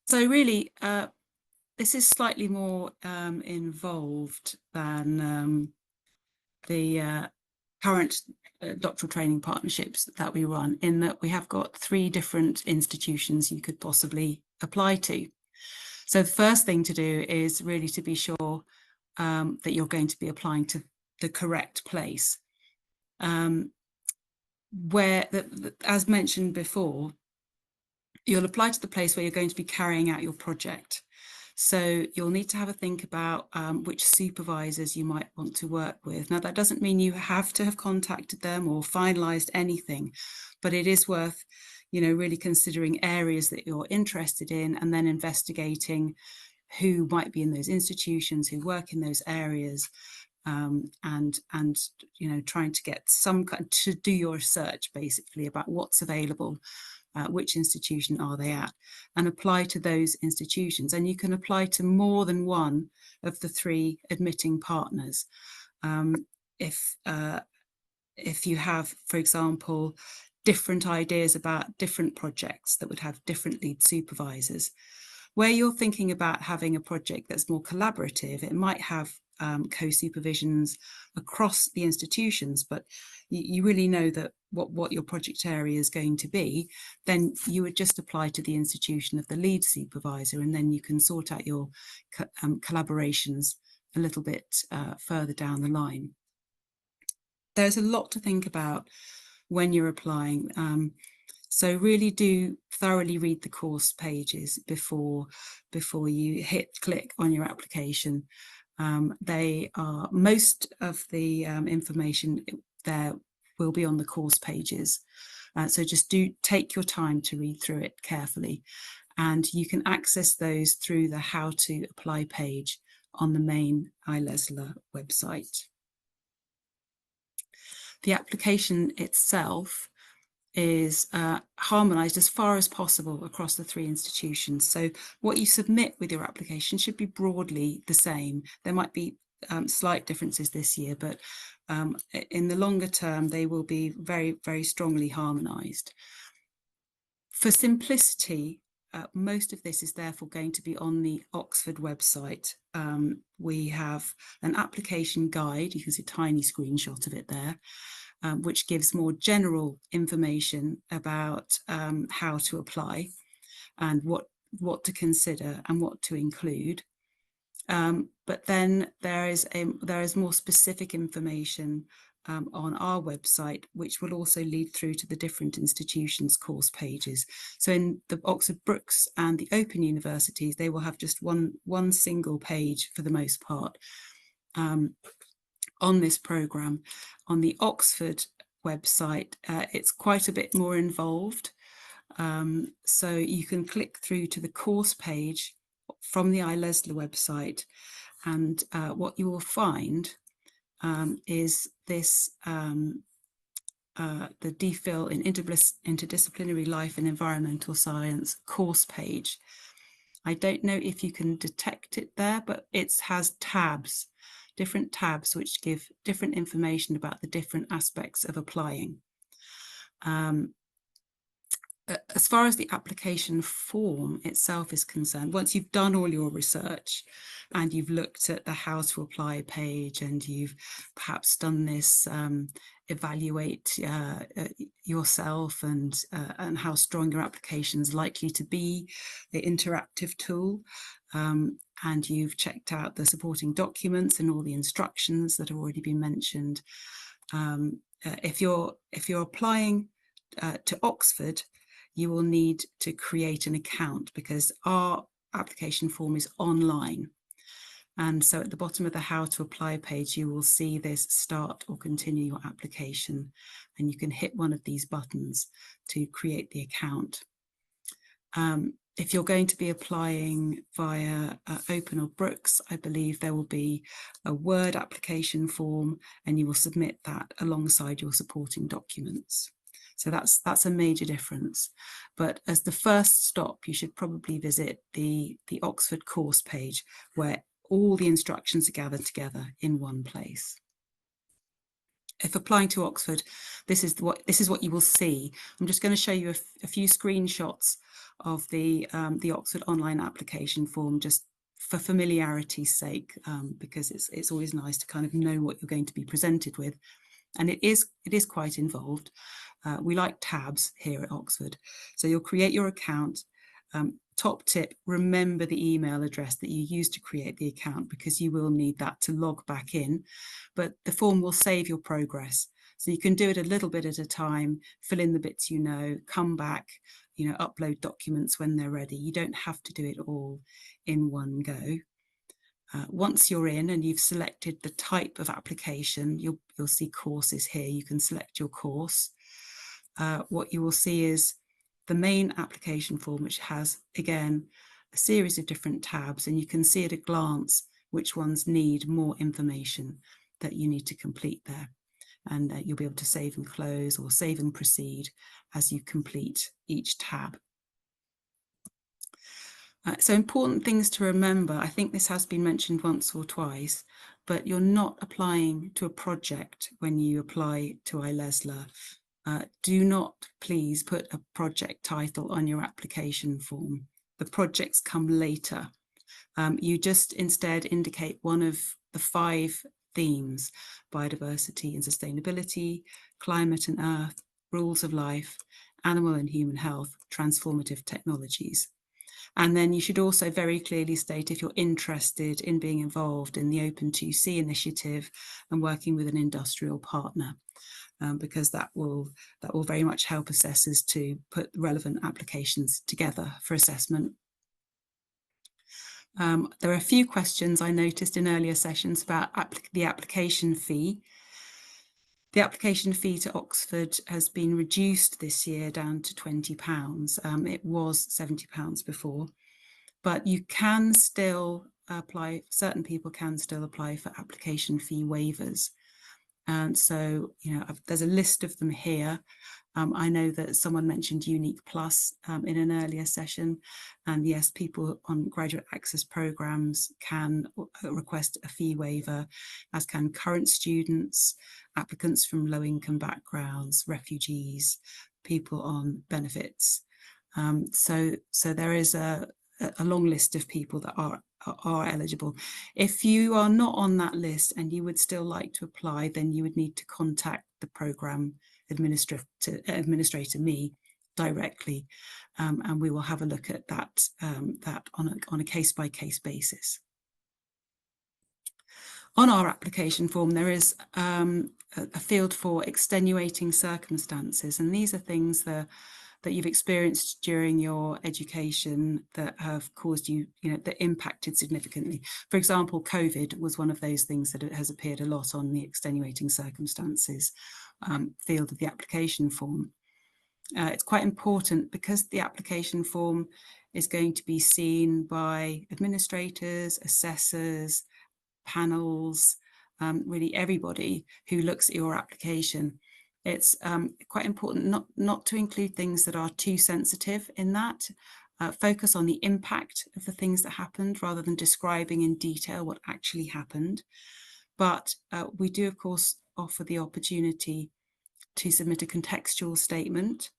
So really, this is slightly more involved than the current doctoral training partnerships that we run, in that we have got 3 different institutions you could possibly apply to. So the first thing to do is really to be sure that you're going to be applying to the correct place. As mentioned before, you'll apply to the place where you're going to be carrying out your project. So you'll need to have a think about which supervisors you might want to work with. Now, that doesn't mean you have to have contacted them or finalised anything, but it is worth, really considering areas that you're interested in and then investigating who might be in those institutions, who work in those areas, and trying to get to do your research basically about what's available. Which institution are they at, and apply to those institutions. And you can apply to more than one of the 3 admitting partners. If you have, for example, different ideas about different projects that would have different lead supervisors, where you're thinking about having a project that's more collaborative, it might have co-supervisions across the institutions, but you really know that what your project area is going to be, then you would just apply to the institution of the lead supervisor, and then you can sort out your collaborations a little bit further down the line. There's a lot to think about when you're applying. So really do thoroughly read the course pages before you click on your application. They are, most of the information there will be on the course pages. So just do take your time to read through it carefully. And you can access those through the How to Apply page on the main ILESLA website. The application itself is harmonised as far as possible across the 3 institutions. So what you submit with your application should be broadly the same. There might be slight differences this year, but in the longer term, they will be very, very strongly harmonised. For simplicity, most of this is therefore going to be on the Oxford website. We have an application guide. You can see a tiny screenshot of it there, which gives more general information about how to apply and what to consider and what to include. But then there is more specific information on our website, which will also lead through to the different institutions' course pages. So in the Oxford Brookes and the Open universities, they will have just one single page for the most part on this programme. On the Oxford website, it's quite a bit more involved. So you can click through to the course page from the ILESLA website, and what you will find is this the DPhil in Interdisciplinary Life and Environmental Science course page. I don't know if you can detect it there, but it has tabs, different tabs, which give different information about the different aspects of applying. As far as the application form itself is concerned, once you've done all your research and you've looked at the How to Apply page and you've perhaps done this evaluate yourself and how strong your application is likely to be, the interactive tool, and you've checked out the supporting documents and all the instructions that have already been mentioned. If you're applying to Oxford, you will need to create an account because our application form is online. And so at the bottom of the How to Apply page, you will see this Start or Continue Your Application, and you can hit one of these buttons to create the account. If you're going to be applying via Open or Brookes, I believe there will be a Word application form, and you will submit that alongside your supporting documents. So that's a major difference. But as the first stop, you should probably visit the Oxford course page, where all the instructions are gathered together in one place. if applying to Oxford, this is what you will see. I'm just going to show you a few screenshots of the Oxford online application form, just for familiarity's sake, because it's always nice to kind of know what you're going to be presented with, and it is quite involved. We like tabs here at Oxford, so you'll create your account. Top tip, remember the email address that you used to create the account, because you will need that to log back in. But the form will save your progress. So you can do it a little bit at a time, fill in the bits you know, come back, upload documents when they're ready. You don't have to do it all in one go. Once you're in and you've selected the type of application, you'll see courses here. You can select your course. What you will see is the main application form, which has, again, a series of different tabs, and you can see at a glance which ones need more information that you need to complete there. And you'll be able to save and close or save and proceed as you complete each tab. So important things to remember. I think this has been mentioned once or twice, but you're not applying to a project when you apply to ILESLA. Do not please put a project title on your application form. The projects come later. You just instead indicate one of the 5 themes: biodiversity and sustainability, climate and earth, rules of life, animal and human health, transformative technologies. And then you should also very clearly state if you're interested in being involved in the Open2C initiative and working with an industrial partner, because that will very much help assessors to put relevant applications together for assessment. There are a few questions I noticed in earlier sessions about the application fee. The application fee to Oxford has been reduced this year down to £20. It was £70 before, but you can still apply, certain people can still apply for application fee waivers. And so, there's a list of them here. I know that someone mentioned Unique Plus in an earlier session, and yes, people on graduate access programs can request a fee waiver, as can current students, applicants from low-income backgrounds, refugees, people on benefits. So there is a long list of people that are eligible. If you are not on that list and you would still like to apply, then you would need to contact the programme administrator, me, directly, and we will have a look at that on a case-by-case basis. On our application form, there is a field for extenuating circumstances, and these are things that you've experienced during your education that have caused you, that impacted significantly. For example, COVID was one of those things that has appeared a lot on the extenuating circumstances field of the application form. It's quite important, because the application form is going to be seen by administrators, assessors, panels, really everybody who looks at your application. It's quite important not to include things that are too sensitive in that. Focus on the impact of the things that happened rather than describing in detail what actually happened. But we do, of course, offer the opportunity to submit a contextual statement,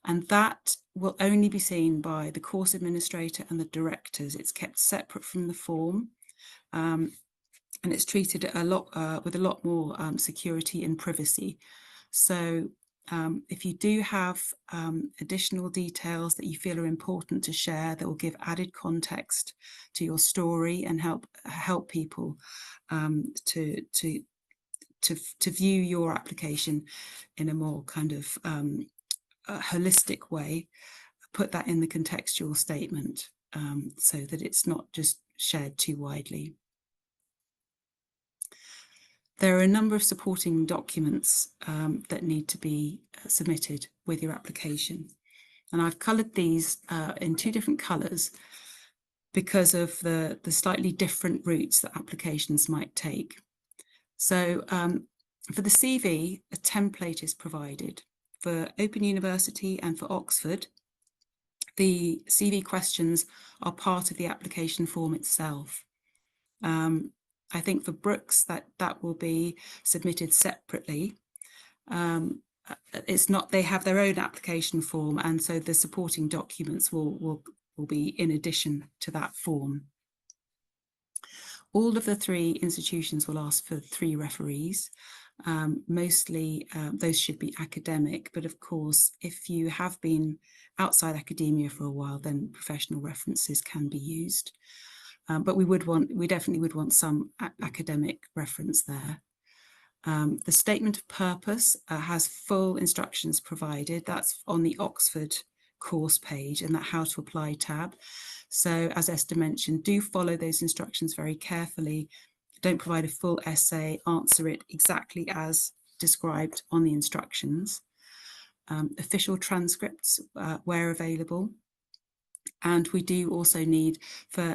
and that will only be seen by the course administrator and the directors. It's kept separate from the form, and it's treated with a lot more security and privacy. So if you do have additional details that you feel are important to share, that will give added context to your story and help people to view your application in a more kind of holistic way, put that in the contextual statement so that it's not just shared too widely. There are a number of supporting documents that need to be submitted with your application. And I've coloured these in 2 different colours because of the slightly different routes that applications might take. So for the CV, a template is provided. For Open University and for Oxford, the CV questions are part of the application form itself. I think for Brooks that will be submitted separately. It's not, they have their own application form, and so the supporting documents will be in addition to that form. All of the 3 institutions will ask for 3 referees. Mostly those should be academic, but of course, if you have been outside academia for a while, then professional references can be used. But we definitely would want some academic reference there. The statement of purpose has full instructions provided. That's on the Oxford course page and that how to apply tab. So as Esther mentioned, do follow those instructions very carefully. Don't provide a full essay, answer it exactly as described on the instructions. Official transcripts where available. And we do also need, for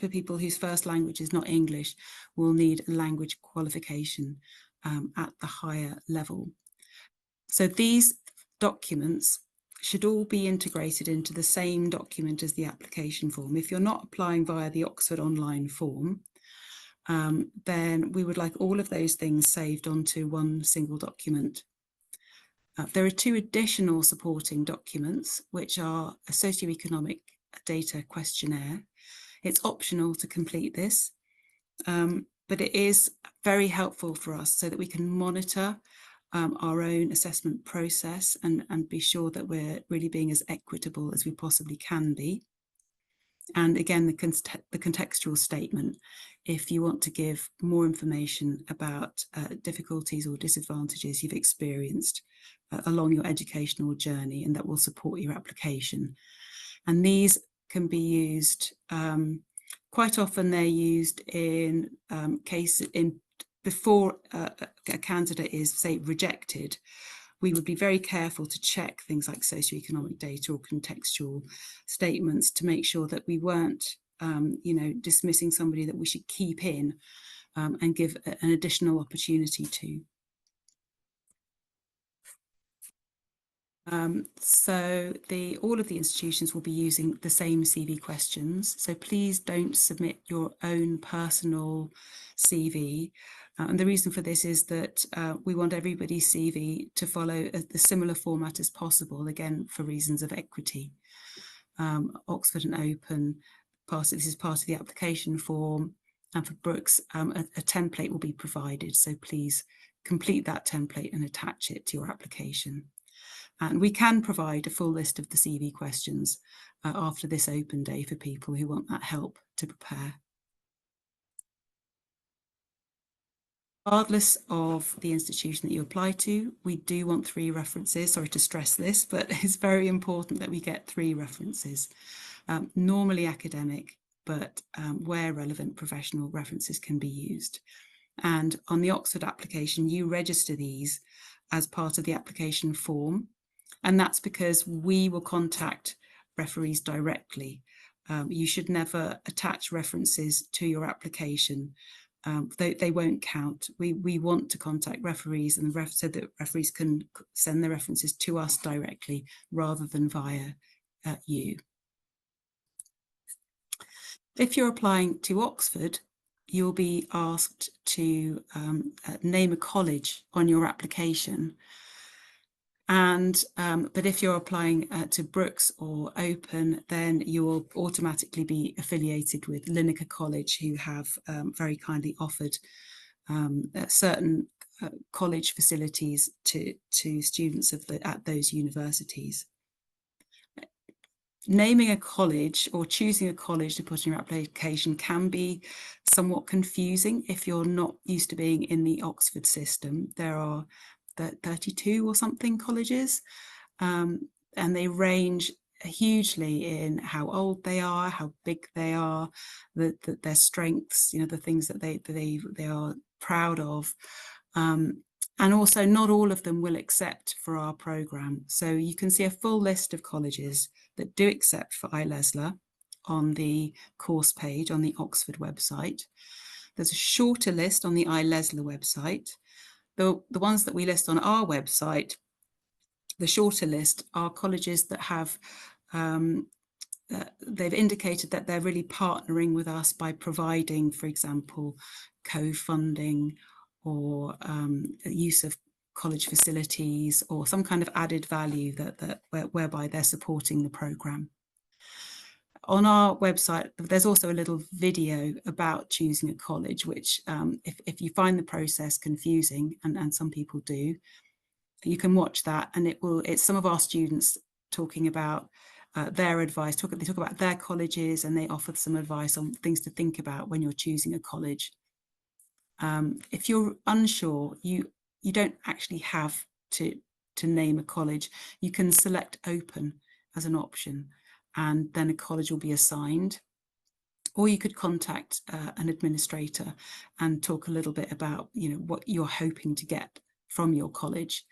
people whose first language is not English, we'll need a language qualification at the higher level. So these documents should all be integrated into the same document as the application form. If you're not applying via the Oxford online form, then we would like all of those things saved onto one single document. There are 2 additional supporting documents, which are a socioeconomic data questionnaire. It's optional to complete this, but it is very helpful for us so that we can monitor our own assessment process and be sure that we're really being as equitable as we possibly can be. And again, the contextual statement, if you want to give more information about difficulties or disadvantages you've experienced along your educational journey, and that will support your application. And these can be used, quite often they're used in before a candidate is, say, rejected. We would be very careful to check things like socioeconomic data or contextual statements to make sure that we weren't, dismissing somebody that we should keep in and give an additional opportunity to. So all of the institutions will be using the same CV questions. So please don't submit your own personal CV. And the reason for this is that we want everybody's CV to follow the similar format as possible, again, for reasons of equity. Oxford and Open, this is part of the application form, and for Brooks, a template will be provided. So please complete that template and attach it to your application. And we can provide a full list of the CV questions after this open day for people who want that help to prepare. Regardless of the institution that you apply to, we do want 3 references. Sorry to stress this, but it's very important that we get 3 references. Normally academic, but where relevant, professional references can be used. And on the Oxford application, you register these as part of the application form. And that's because we will contact referees directly. You should never attach references to your application. They won't count. We want to contact referees and so that referees can send their references to us directly rather than via you. If you're applying to Oxford, you'll be asked to name a college on your application. And but if you're applying to Brooks or Open, then you will automatically be affiliated with Linacre College, who have very kindly offered certain college facilities to students at those universities. Naming a college or choosing a college to put in your application can be somewhat confusing if you're not used to being in the Oxford system. There are 32 or something colleges, and they range hugely in how old they are, how big they are, their strengths, the things that they are proud of. And also not all of them will accept for our programme. So you can see a full list of colleges that do accept for ILESLA on the course page on the Oxford website. There's a shorter list on the ILESLA website. The ones that we list on our website, the shorter list, are colleges that have they've indicated that they're really partnering with us by providing, for example, co-funding or use of college facilities or some kind of added value whereby they're supporting the programme. On our website, there's also a little video about choosing a college, which if you find the process confusing, and some people do, you can watch that, and it's some of our students talking about their advice. They talk about their colleges, and they offer some advice on things to think about when you're choosing a college. If you're unsure, you don't actually have to name a college. You can select open as an option, and then a college will be assigned. Or you could contact an administrator and talk a little bit about, what you're hoping to get from your college,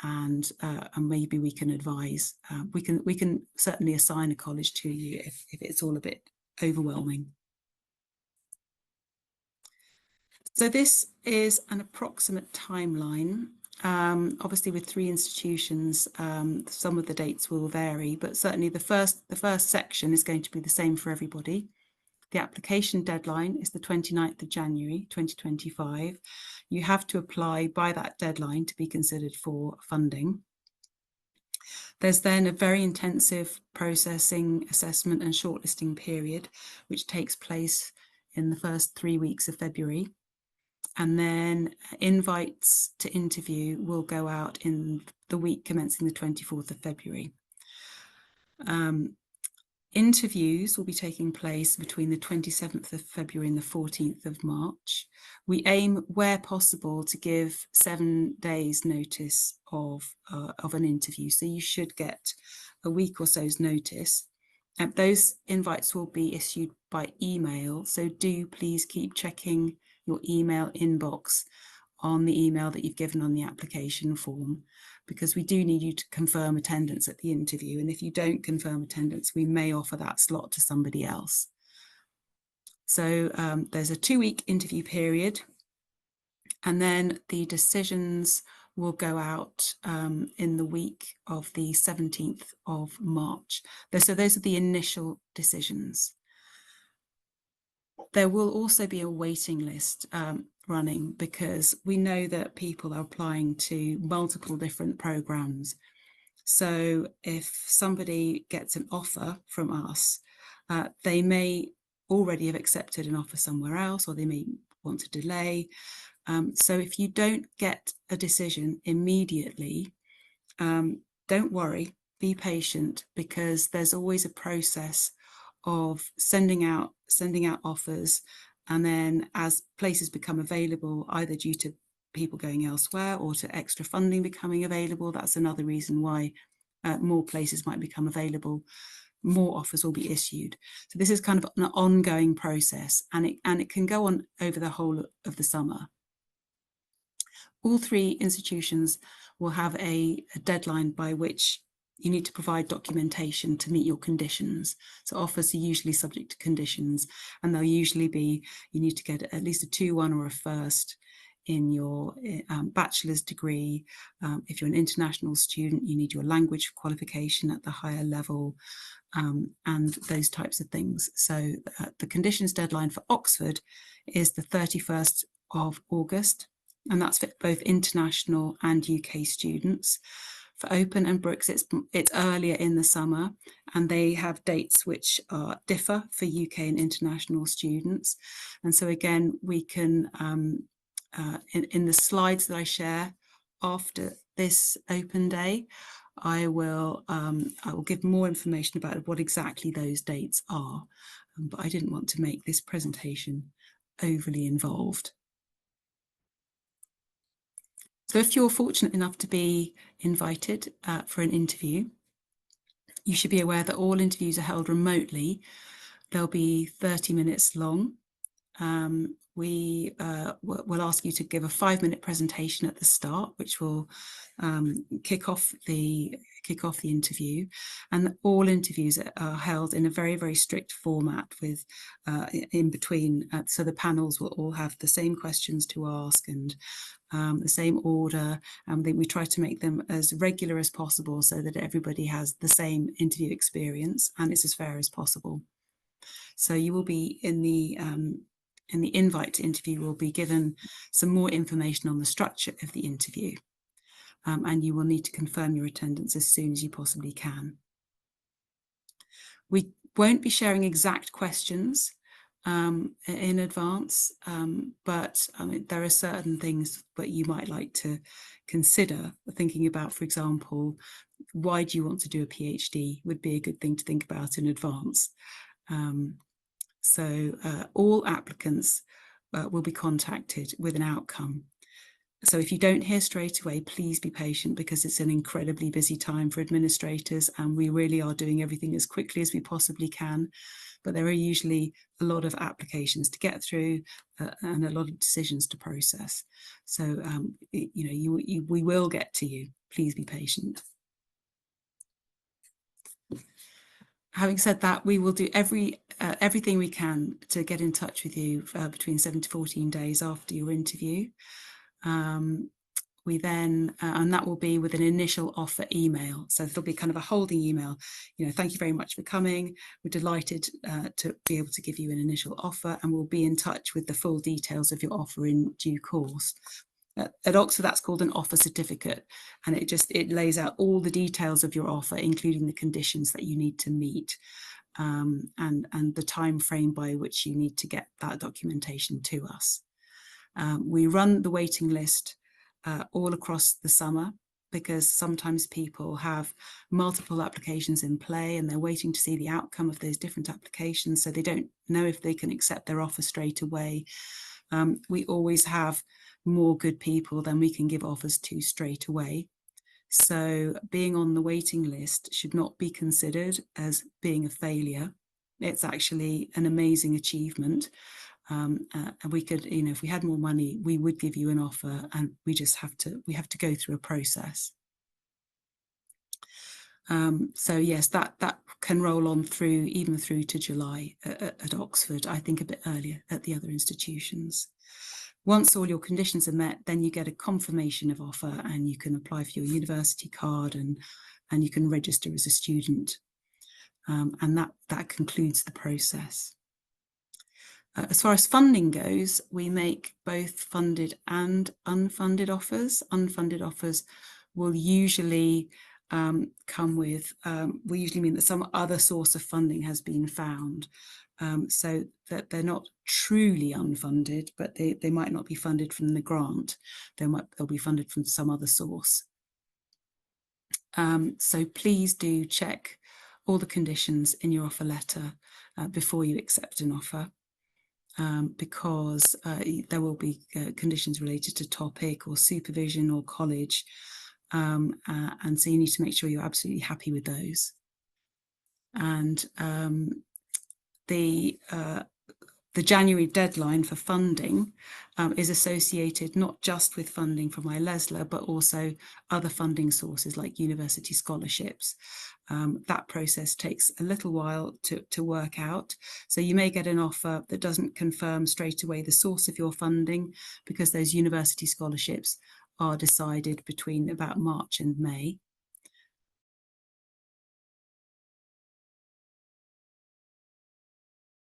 and maybe we can advise. We can certainly assign a college to you if it's all a bit overwhelming. So this is an approximate timeline. Obviously, with 3 institutions, some of the dates will vary, but certainly the first section is going to be the same for everybody. The application deadline is the 29th of January 2025. You have to apply by that deadline to be considered for funding. There's then a very intensive processing, assessment and shortlisting period, which takes place in the first 3 weeks of February. And then invites to interview will go out in the week commencing the 24th of February. Interviews will be taking place between the 27th of February and the 14th of March. We aim, where possible, to give 7 days notice of an interview. So you should get a week or so's notice. Those invites will be issued by email. So do please keep checking your email inbox on the email that you've given on the application form, because we do need you to confirm attendance at the interview. And if you don't confirm attendance, we may offer that slot to somebody else. So there's a 2-week interview period, and then the decisions will go out in the week of the 17th of March. So those are the initial decisions. There will also be a waiting list running, because we know that people are applying to multiple different programs. So if somebody gets an offer from us, they may already have accepted an offer somewhere else, or they may want to delay. So if you don't get a decision immediately, don't worry, be patient, because there's always a process of sending out offers, and then as places become available, either due to people going elsewhere or to extra funding becoming available, that's another reason why more places might become available, more offers will be issued. So this is kind of an ongoing process, and it can go on over the whole of the summer. All 3 institutions will have a deadline by which you need to provide documentation to meet your conditions. So offers are usually subject to conditions, and they'll usually be, you need to get at least a 2-1 or a first in your bachelor's degree. If you're an international student, you need your language qualification at the higher level, and those types of things. So the conditions deadline for Oxford is the 31st of August, and that's for both international and UK students. For Open and Brooks, it's earlier in the summer, and they have dates which differ for UK and international students. And so again, we can, in the slides that I share after this Open Day, I will give more information about what exactly those dates are, but I didn't want to make this presentation overly involved. So if you're fortunate enough to be invited for an interview, you should be aware that all interviews are held remotely. They'll be 30 minutes long. we'll ask you to give a 5-minute presentation at the start, which will kick off the interview. And all interviews are held in a very, very strict format with in between. So the panels will all have the same questions to ask and the same order. We try to make them as regular as possible so that everybody has the same interview experience and it's as fair as possible. So you will be in the invite to interview will be given some more information on the structure of the interview, and you will need to confirm your attendance as soon as you possibly can. We won't be sharing exact questions in advance, but there are certain things that you might like to consider thinking about. For example, why do you want to do a PhD would be a good thing to think about in advance. So all applicants will be contacted with an outcome. So if you don't hear straight away, please be patient because it's an incredibly busy time for administrators and we really are doing everything as quickly as we possibly can. But there are usually a lot of applications to get through and a lot of decisions to process. So, we will get to you. Please be patient. Having said that, we will do everything we can to get in touch with you between 7 to 14 days after your interview. We then, and that will be with an initial offer email. So there'll be kind of a holding email. Thank you very much for coming. We're delighted to be able to give you an initial offer, and we'll be in touch with the full details of your offer in due course. At Oxford, that's called an offer certificate, and it lays out all the details of your offer, including the conditions that you need to meet, and the time frame by which you need to get that documentation to us. We run the waiting list all across the summer because sometimes people have multiple applications in play and they're waiting to see the outcome of those different applications, so they don't know if they can accept their offer straight away. We always have more good people than we can give offers to straight away. So being on the waiting list should not be considered as being a failure. It's actually an amazing achievement. And we could, if we had more money, we would give you an offer, and we have to go through a process. So yes, that can roll on even through to July at Oxford, I think a bit earlier at the other institutions. Once all your conditions are met, then you get a confirmation of offer and you can apply for your university card and you can register as a student. And that concludes the process. As far as funding goes, we make both funded and unfunded offers. Unfunded offers will usually come with, we usually mean that some other source of funding has been found. So that they're not truly unfunded, but they might not be funded from the grant. They'll be funded from some other source. So please do check all the conditions in your offer letter before you accept an offer. Because there will be conditions related to topic or supervision or college, and so you need to make sure you're absolutely happy with those. And the January deadline for funding is associated not just with funding from ILESLA, but also other funding sources like university scholarships. That process takes a little while to work out. So you may get an offer that doesn't confirm straight away the source of your funding because those university scholarships are decided between about March and May.